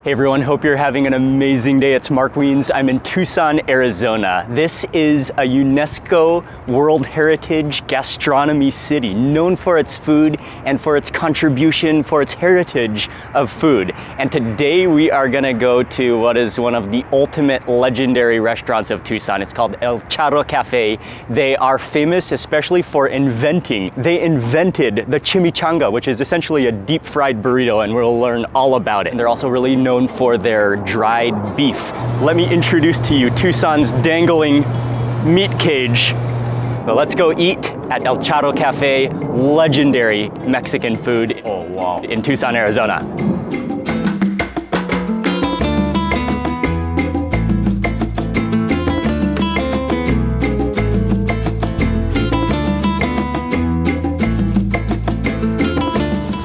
Hey everyone, hope you're having an amazing day. It's Mark Wiens. I'm in Tucson, Arizona. This is a UNESCO World Heritage gastronomy city, known for its food and for its contribution, for its heritage of food. And today we are gonna go to what is one of the ultimate legendary restaurants of Tucson. It's called El Charro Cafe. They are famous especially for they invented the chimichanga, which is essentially a deep fried burrito, and we'll learn all about it. And they're also really known for their dried beef. Let me introduce to you Tucson's dangling meat cage. So let's go eat at El Charro Cafe, legendary Mexican food in Tucson, Arizona.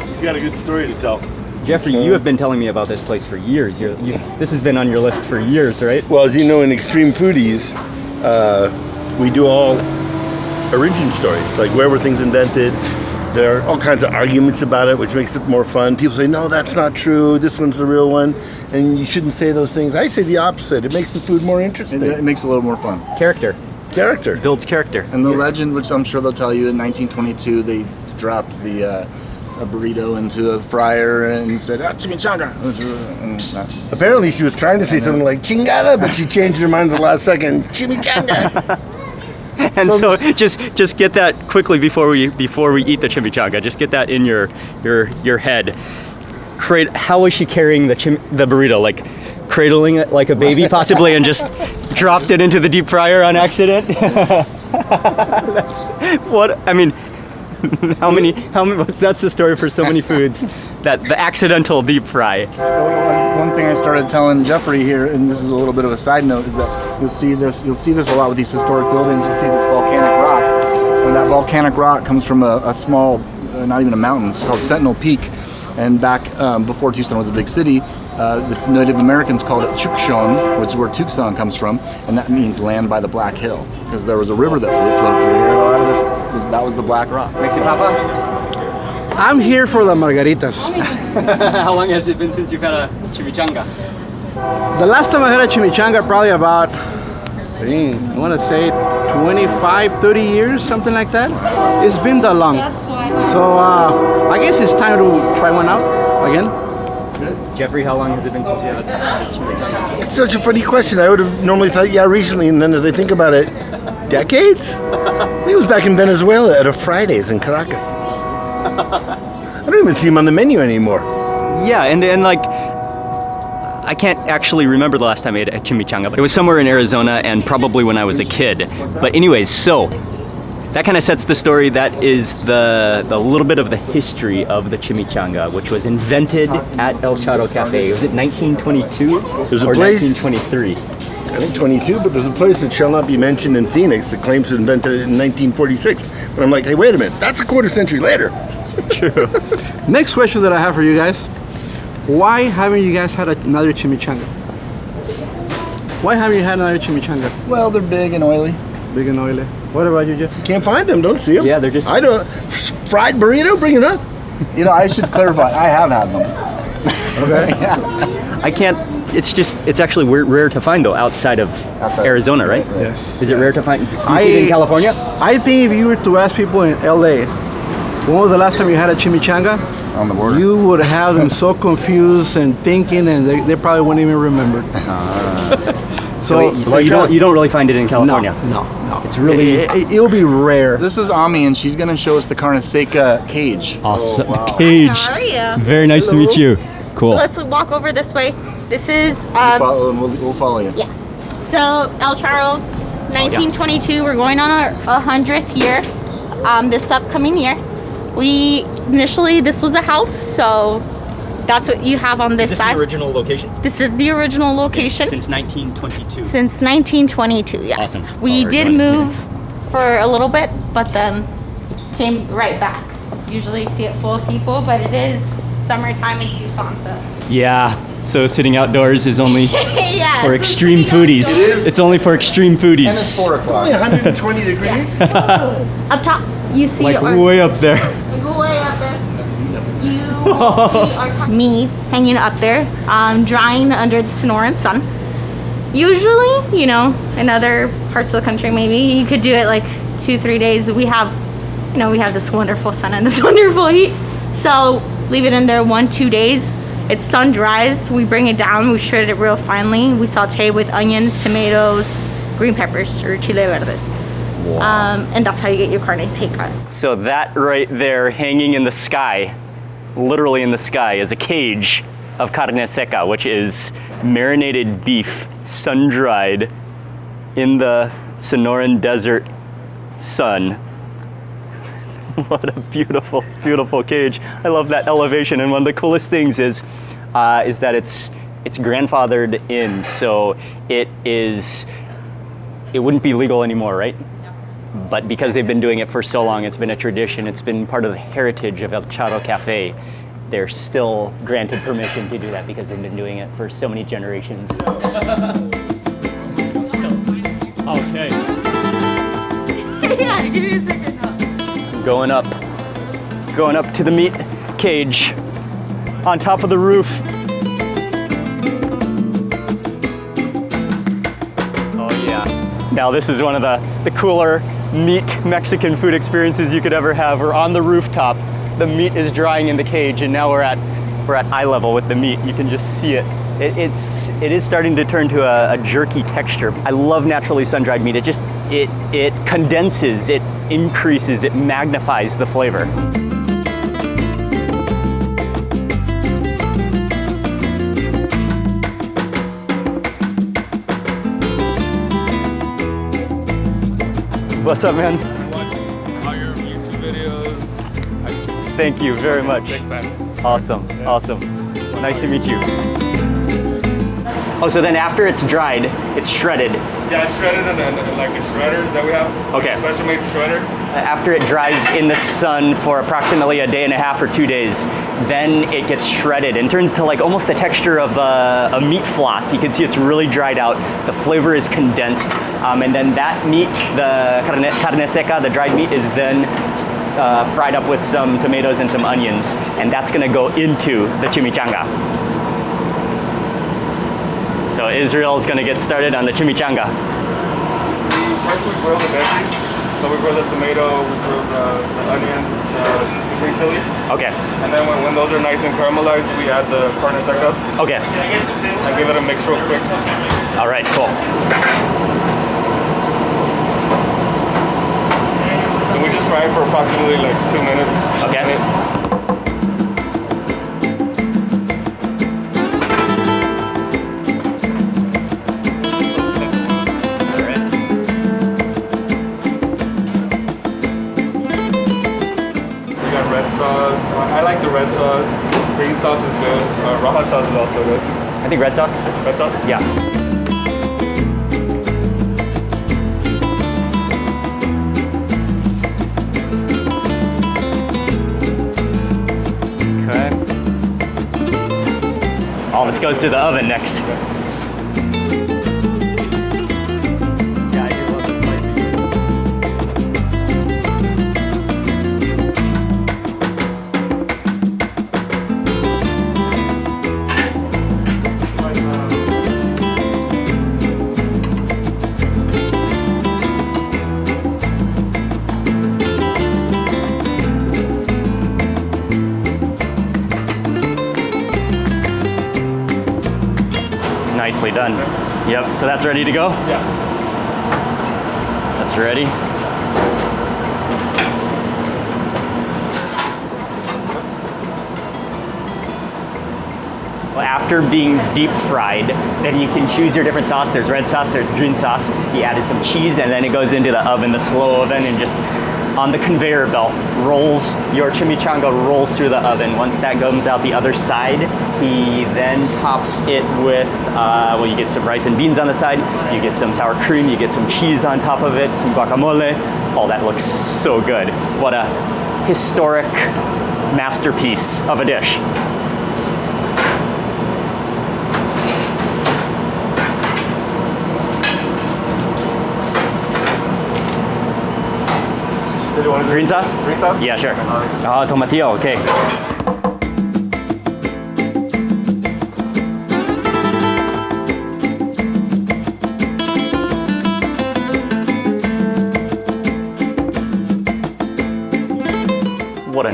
He's got a good story to tell. Jeffrey, you have been telling me about this place for years. This has been on your list for years, right? Well, as you know, in Extreme Foodies, we do all origin stories, like where were things invented. There are all kinds of arguments about it, which makes it more fun. People say, no, that's not true. This one's the real one. And you shouldn't say those things. I say the opposite. It makes the food more interesting. It makes it a little more fun. Character. Character. Builds character. And the legend, which I'm sure they'll tell you, in 1922, they dropped a burrito into a fryer and said, chimichanga. Apparently she was trying to say something like chingada, but she changed her mind at the last second. Chimichanga. And so just get that quickly before we eat the chimichanga. Just get that in your head. How was she carrying the burrito? Like cradling it like a baby possibly and just dropped it into the deep fryer on accident? That's the story for so many foods, that the accidental deep fry. So one thing I started telling Jeffrey here, and this is a little bit of a side note, is that you'll see this a lot with these historic buildings. You see this volcanic rock, and that volcanic rock comes from a small, not even a mountain, it's called Sentinel Peak. And back before Tucson was a big city, the Native Americans called it Tucson, which is where Tucson comes from, and that means land by the Black Hill, because there was a river that flowed through here. A lot of this that was the Black Rock. Mexi Papa? I'm here for the margaritas. How long has it been since you've had a chimichanga? The last time I had a chimichanga, probably about, I want to say 25, 30 years, something like that. It's been that long. So I guess it's time to try one out again. Jeffrey, how long has it been since you had a chimichanga? It's such a funny question. I would have normally thought, yeah, recently, and then as I think about it, decades? I think it was back in Venezuela at a Fridays in Caracas. I don't even see them on the menu anymore. Yeah, and like, I can't actually remember the last time I ate a chimichanga, but it was somewhere in Arizona and probably when I was a kid. But anyways, so that kind of sets the story. That is the little bit of the history of the chimichanga, which was invented at El Charro Cafe. Was it 1922 or 1923? I think 22, but there's a place that shall not be mentioned in Phoenix that claims to have invented it in 1946. But I'm like, hey, wait a minute, that's a quarter century later. True. Next question that I have for you guys. Why haven't you guys had another chimichanga? Why haven't you had another chimichanga? Well, they're big and oily. Big and oily. What about you, Jeff? Can't find them, don't see them. Yeah, they're just... I don't... Fried burrito, bring it up. You know, I should clarify, I have had them. Okay. Yeah. I can't... It's actually rare to find though outside of Arizona, right? Yes. Is it rare to find? Do you see it in California? I think if you were to ask people in LA, when was the last time you had a chimichanga? On the border. You would have them so confused and thinking, and they probably wouldn't even remember. So you don't really find it in California? No. It's really... It'll be rare. This is Ami, and she's going to show us the carne seca cage. Awesome. Oh, wow. Cage. How are you? Very nice to meet you. Cool. Let's walk over this way. This is We'll follow you. yeah. So El Charro, 1922. We're going on our 100th year. This upcoming year. This was a house, so that's what you have on this side. Is this the original location? This is the original location. Since 1922. Since 1922, yes. Awesome. We did move for a little bit, but then came right back. Usually see it full of people, but it is summertime in Tucson, so. Yeah, so sitting outdoors is only for extreme foodies. It's only for extreme foodies. And it's 4 o'clock. Only 120 degrees. Up top, you see like way up there. Go way up there. You Me hanging up there, drying under the Sonoran sun. Usually, you know, in other parts of the country, maybe you could do it like 2-3 days. We have, you know, we have this wonderful sun and this wonderful heat. So leave it in there 1-2 days. It sun dries, we bring it down, we shred it real finely. We saute with onions, tomatoes, green peppers, or chile verdes. Wow. And that's how you get your carne seca. So that right there, hanging in the sky, literally in the sky, is a cage of carne seca, which is marinated beef, sun-dried in the Sonoran desert sun. What a beautiful, beautiful cage. I love that elevation, and one of the coolest things is that it's grandfathered in, so it wouldn't be legal anymore, right? No. But because they've been doing it for so long, it's been a tradition, it's been part of the heritage of El Charro Cafe. They're still granted permission to do that because they've been doing it for so many generations. Okay. Yeah, give me a second. Going up to the meat cage on top of the roof. Oh yeah. Now this is one of the cooler meat Mexican food experiences you could ever have. We're on the rooftop. The meat is drying in the cage, and now we're at eye level with the meat. You can just see it. It is starting to turn to a jerky texture. I love naturally sun-dried meat. It condenses, it increases, it magnifies the flavor. What's up, man? All your YouTube videos. Thank you very much. Big fan. Awesome, awesome. Nice to meet you. Oh, so then after it's dried, it's shredded. Yeah, it's shredded and like a shredder that we have. Okay. Special made shredder. After it dries in the sun for approximately a day and a half or 2 days, then it gets shredded and turns to like almost the texture of a meat floss. You can see it's really dried out. The flavor is condensed. And then that meat, the carne seca, the dried meat, is then fried up with some tomatoes and some onions. And that's gonna go into the chimichanga. So Israel's gonna get started on the chimichanga. First we grill the veggies. So we grill the tomato, we grill the onion, the green chili. Okay. And then when those are nice and caramelized, we add the carne seca. Okay. And give it a mix real quick. All right, cool. And we just fry it for approximately like 2 minutes. Okay. I like the red sauce. Green sauce is good. Raja sauce is also good. I think red sauce? Red sauce? Yeah. Okay. All this goes to the oven next. Nicely done. Yep, so that's ready to go? Yeah. That's ready. Well, after being deep fried, then you can choose your different sauce. There's red sauce, there's green sauce. You added some cheese, and then it goes into the oven, the slow oven, and just on the conveyor belt, your chimichanga rolls through the oven. Once that comes out the other side, he then tops it with, well, you get some rice and beans on the side, you get some sour cream, you get some cheese on top of it, some guacamole. Oh, that looks so good. What a historic masterpiece of a dish. Did you want to Green sauce? Green sauce? Yeah, sure. All right. Oh, tomatillo, okay.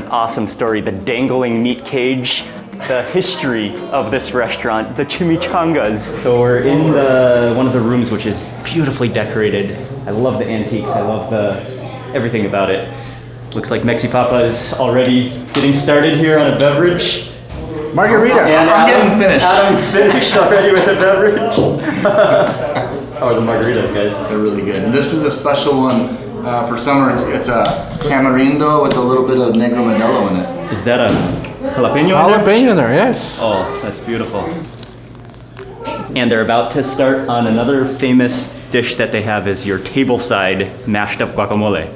awesome story. The dangling meat cage, the history of this restaurant, the chimichangas. So we're in one of the rooms, which is beautifully decorated. I love the antiques. I love everything about it. Looks like Mexi Papa is already getting started here on a beverage. Margarita. And I'm getting finished. Adam's finished already with a beverage. How are the margaritas, guys? They're really good. And this is a special one for summer. It's a tamarindo with a little bit of negro modelo in it. Is that a jalapeno in there? Jalapeno in there, yes. Oh, that's beautiful. And they're about to start on another famous dish that they have is your tableside mashed up guacamole.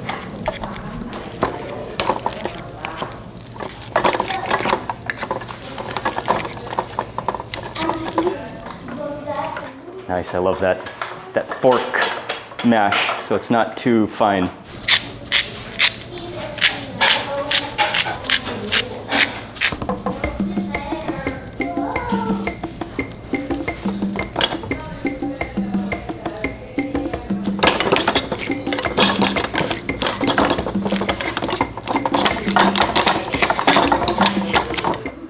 Nice, I love that fork mash, so it's not too fine.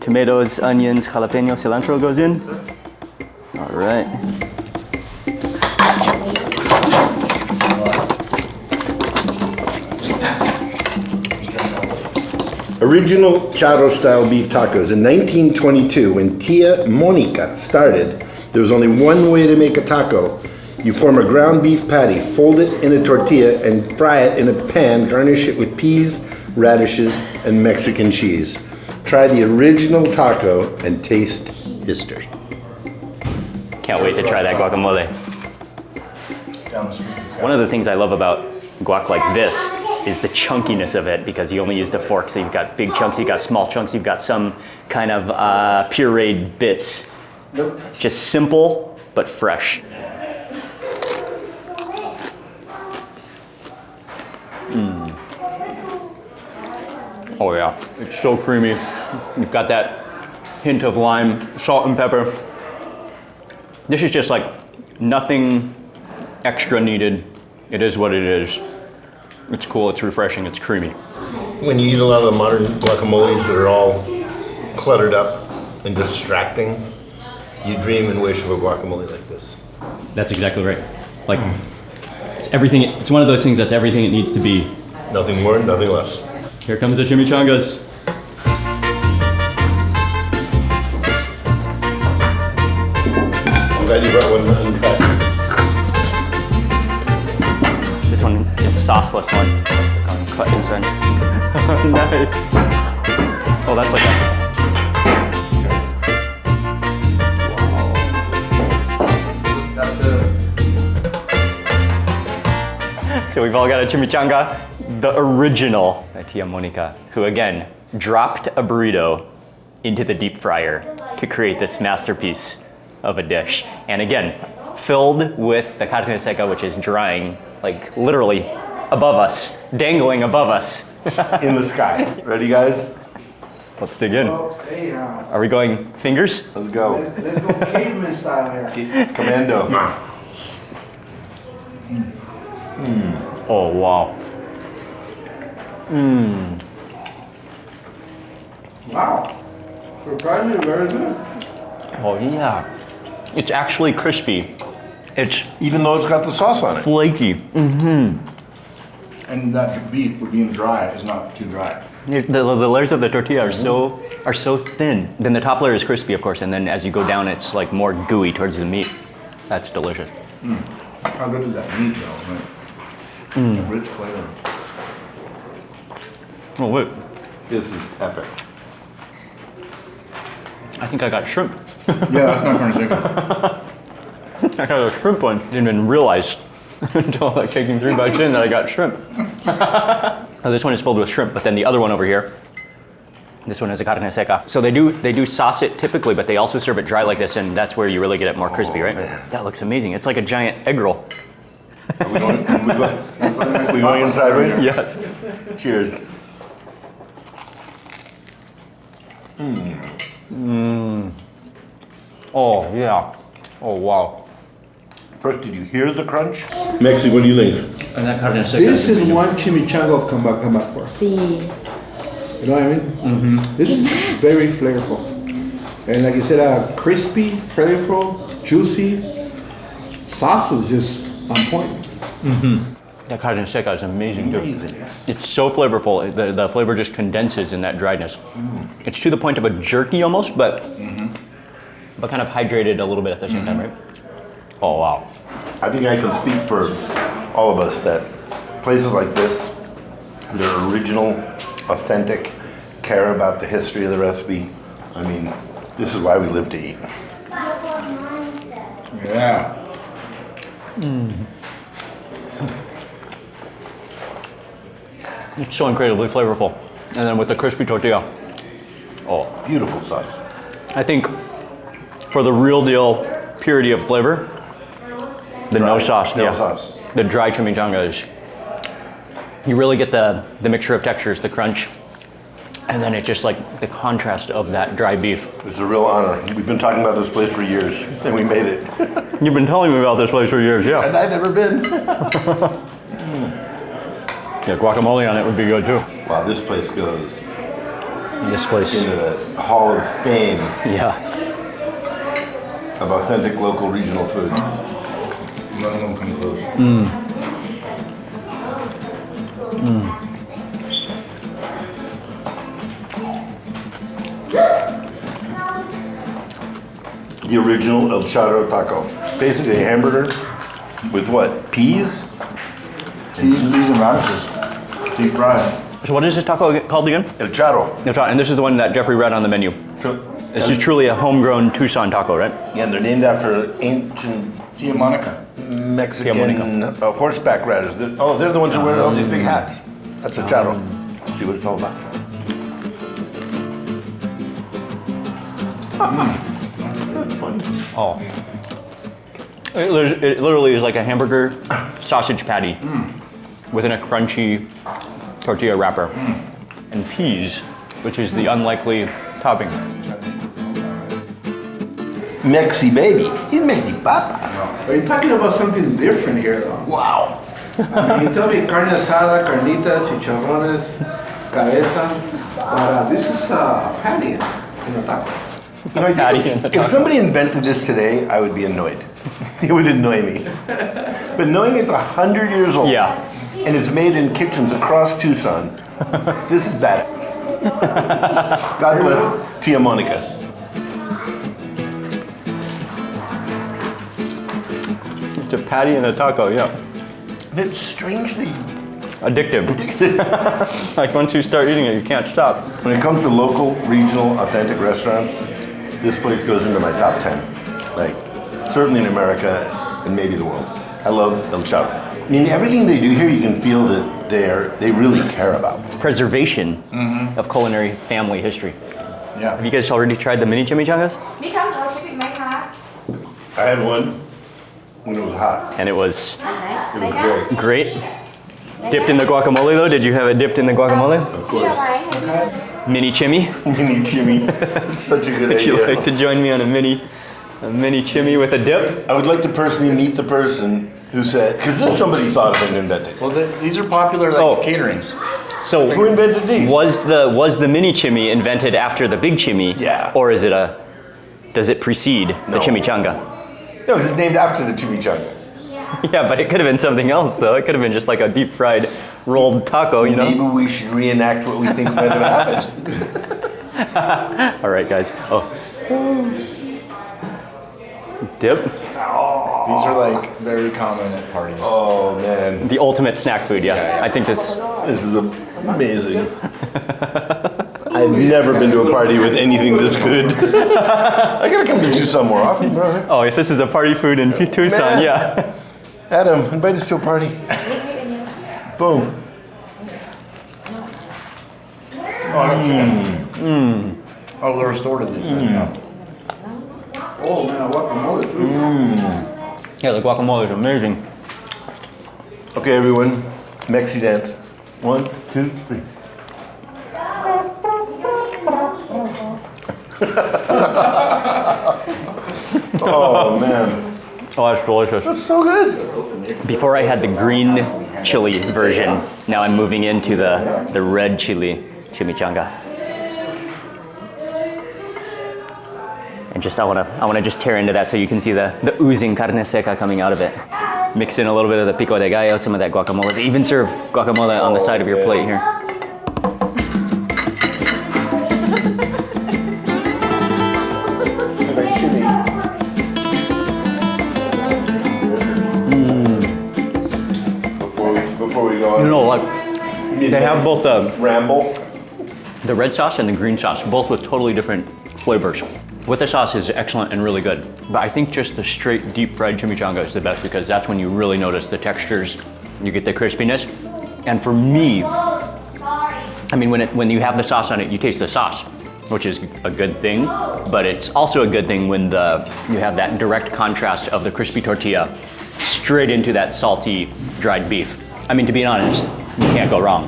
Tomatoes, onions, jalapeno, cilantro goes in. All right. Original Charo style beef tacos. In 1922, when Tia Monica started, there was only one way to make a taco. You form a ground beef patty, fold it in a tortilla, and fry it in a pan, garnish it with peas, radishes, and Mexican cheese. Try the original taco and taste history. Can't wait to try that guacamole. One of the things I love about guac like this is the chunkiness of it, because you only used a fork, so you've got big chunks, you've got small chunks, you've got some kind of pureed bits. Just simple, but fresh. Oh yeah, it's so creamy. You've got that hint of lime, salt and pepper. This is just like nothing extra needed. It is what it is. It's cool, it's refreshing, it's creamy. When you eat a lot of the modern guacamoles that are all cluttered up and distracting, you dream and wish of a guacamole like this. That's exactly right. Like, it's everything, it's one of those things that's everything it needs to be. Nothing more, nothing less. Here comes the chimichangas. I'm glad you brought one uncut. This one is sauceless one. Cut inside. Nice. Oh, that's like a... So we've all got a chimichanga, the original by Tia Monica, who again dropped a burrito into the deep fryer to create this masterpiece of a dish. And again, filled with the carne seca, which is drying like literally above us, dangling above us. In the sky. Ready, guys? Let's dig in. Oh, hey, Are we going fingers? Let's go. let's go caveman style here. Commando. Oh, wow. Wow. Surprisingly very good. Oh, yeah. It's actually crispy. It's Even though it's got the sauce on it. flaky. And that beef, being dry, is not too dry. The layers of the tortilla are so thin. Then the top layer is crispy, of course, and then as you go down, it's like more gooey towards the meat. That's delicious. How good is that meat though? Right? The rich flavor. Oh, wait. This is epic. I think I got shrimp. Yeah, that's not carne seca. I got a shrimp one. Didn't even realize until like taking 3 bites in that I got shrimp. Oh, this one is filled with shrimp, but then the other one over here, this one is a carne seca. So they do sauce it typically, but they also serve it dry like this, and that's where you really get it more crispy, right? man. That looks amazing. It's like a giant egg roll. Are we going in sideways? Yes. Cheers. Oh, yeah. Oh, wow. First, did you hear the crunch? Mexi, what do you think? And that carne seca. This is one chimichanga come back for. Sí. You know what I mean? Mm-hmm. This is very flavorful. And like you said, crispy, flavorful, juicy. Sauce was just on point. Mm-hmm. That carne seca is amazing too. It's so flavorful. The flavor just condenses in that dryness. It's to the point of a jerky almost, but kind of hydrated a little bit at the same time, right? Oh wow! I think I can speak for all of us that places like this, they're original, authentic, care about the history of the recipe. I mean, this is why we live to eat. Yeah. It's so incredibly flavorful. And then with the crispy tortilla. Oh, Beautiful sauce. I think for the real deal purity of flavor, the no sauce. No sauce. The dry chimichanga is, you really get the mixture of textures, the crunch, and then it just like the contrast of that dry beef. It's a real honor. We've been talking about this place for years, and we made it. You've been telling me about this place for years, yeah. And I'd never been. Yeah, guacamole on it would be good too. Wow, this place goes This place, into the Hall of Fame yeah. of authentic local regional food. None of them come close. The original El Charro taco. Basically a hamburger with what? Peas? Cheese, peas, and radishes. Deep fried. So what is this taco called again? El Charro. And this is the one that Jeffrey read on the menu. This is truly a homegrown Tucson taco, right? Yeah, and they're named after ancient Tia Monica. Mexican horseback riders. They're the ones who wear all these big hats. That's a charro. Let's see what it's all about. Fun. Oh. It literally is like a hamburger sausage patty within a crunchy tortilla wrapper. And peas, which is the unlikely topping. Mexi baby. He's Mexi papa. Are you talking about something different here, though? Wow. I mean, you tell me carne asada, carnita, chicharrones, cabeza, but this is patty in a taco. You know, I think if somebody invented this today, I would be annoyed. It would annoy me. But knowing it's 100 years old, Yeah. and it's made in kitchens across Tucson, this is best. God bless Tia Monica. It's a patty and a taco, yeah. It's strangely Addictive. Like once you start eating it, you can't stop. When it comes to local, regional, authentic restaurants, this place goes into my top 10. Like, certainly in America and maybe the world. I love El Charro. I mean, everything they do here, you can feel that they really care about. Preservation of culinary family history. Yeah. Have you guys already tried the mini chimichangas? มีคำเดียวชิปอีกไหมคะ I had one when it was hot. And it was It was great. great. Dipped in the guacamole though? Did you have it dipped in the guacamole? Of course. Mini chimi? Mini Jimmy. It's such a good Would you idea. like to join me on a mini chimi with a dip? I would like to personally meet the person who said, because this somebody thought of and invented. Well, these are popular caterings. So Who invented these? was the mini chimi invented after the big chimi? Yeah. Or does it precede the No. chimichanga? No, it's named after the chimichanga. Yeah, but it could have been something else though. It could have been just like a deep fried rolled taco, you know? Maybe we should reenact what we think might have happened. All right, guys. Oh. Dip. These are like very common at parties. Oh man, The ultimate snack food, yeah. I think this. this is amazing. I've never been to a party with anything this good. I gotta come to Tucson more often, brother. Oh, if this is a party food in Tucson, Man. yeah. Adam, invite us to a party. Boom. Oh, they're restored these things now. Oh man, guacamole too. Yeah, the guacamole is amazing. Okay, everyone, Mexi dance. 1, 2, 3. Oh man, Oh, that's delicious. that's so good. Before I had the green chili version, now I'm moving into the red chili chimichanga. I wanna just tear into that so you can see the oozing carne seca coming out of it. Mix in a little bit of the pico de gallo, some of that guacamole. They even serve guacamole on the side of your plate here. Before we go on, You know, like they have both ramble. the red sauce and the green sauce, both with totally different flavors. With the sauce is excellent and really good, but I think just the straight deep fried chimichanga is the best because that's when you really notice the textures. You get the crispiness, and for me, I mean, when you have the sauce on it, you taste the sauce, which is a good thing, but it's also a good thing when you have that direct contrast of the crispy tortilla straight into that salty dried beef. I mean, to be honest, you can't go wrong.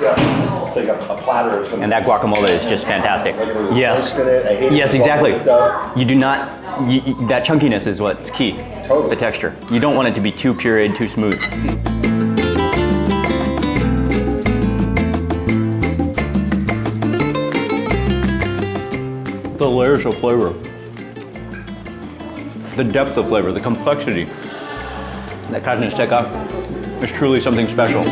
Yeah, it's like a platter or something. And that guacamole is just fantastic. Yes, In it. I hate yes, it. exactly. Up. You do not, that chunkiness is what's key, Totally. the texture. You don't want it to be too pureed, too smooth. The layers of flavor, the depth of flavor, the complexity. That carne seca is truly something special.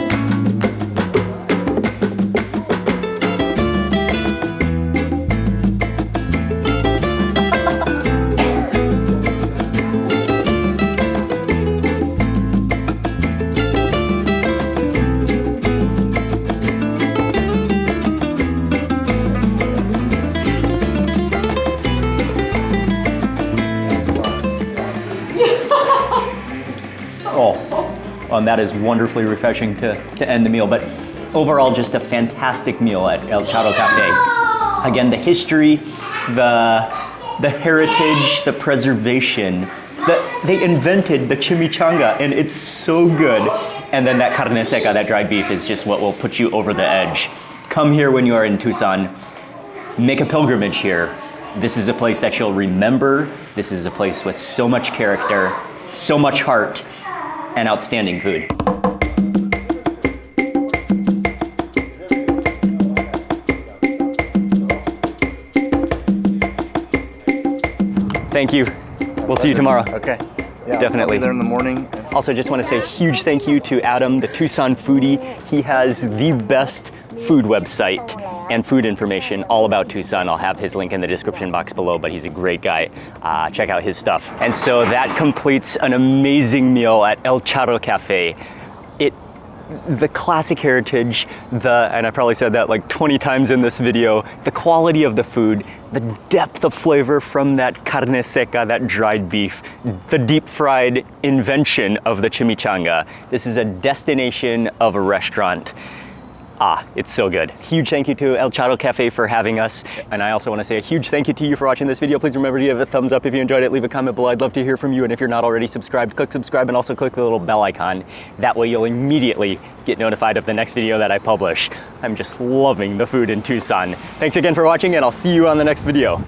And that is wonderfully refreshing to end the meal. But overall, just a fantastic meal at El Charro Cafe. Again, the history, the heritage, the preservation. They invented the chimichanga, and it's so good. And then that carne seca, that dried beef, is just what will put you over the edge. Come here when you are in Tucson. Make a pilgrimage here. This is a place that you'll remember. This is a place with so much character, so much heart, and outstanding food. Thank you. We'll see you tomorrow. Okay. Yeah, Definitely. I'll be there in the morning. Also, just want to say a huge thank you to Adam, the Tucson foodie. He has the best food website and food information all about Tucson. I'll have his link in the description box below, but he's a great guy. Check out his stuff. And so that completes an amazing meal at El Charro Cafe. The classic heritage, and I probably said that like 20 times in this video, the quality of the food, the depth of flavor from that carne seca, that dried beef, the deep fried invention of the chimichanga. This is a destination of a restaurant. It's so good. Huge thank you to El Charro Cafe for having us. And I also want to say a huge thank you to you for watching this video. Please remember to give it a thumbs up if you enjoyed it. Leave a comment below. I'd love to hear from you. And if you're not already subscribed, click subscribe and also click the little bell icon. That way you'll immediately get notified of the next video that I publish. I'm just loving the food in Tucson. Thanks again for watching, and I'll see you on the next video.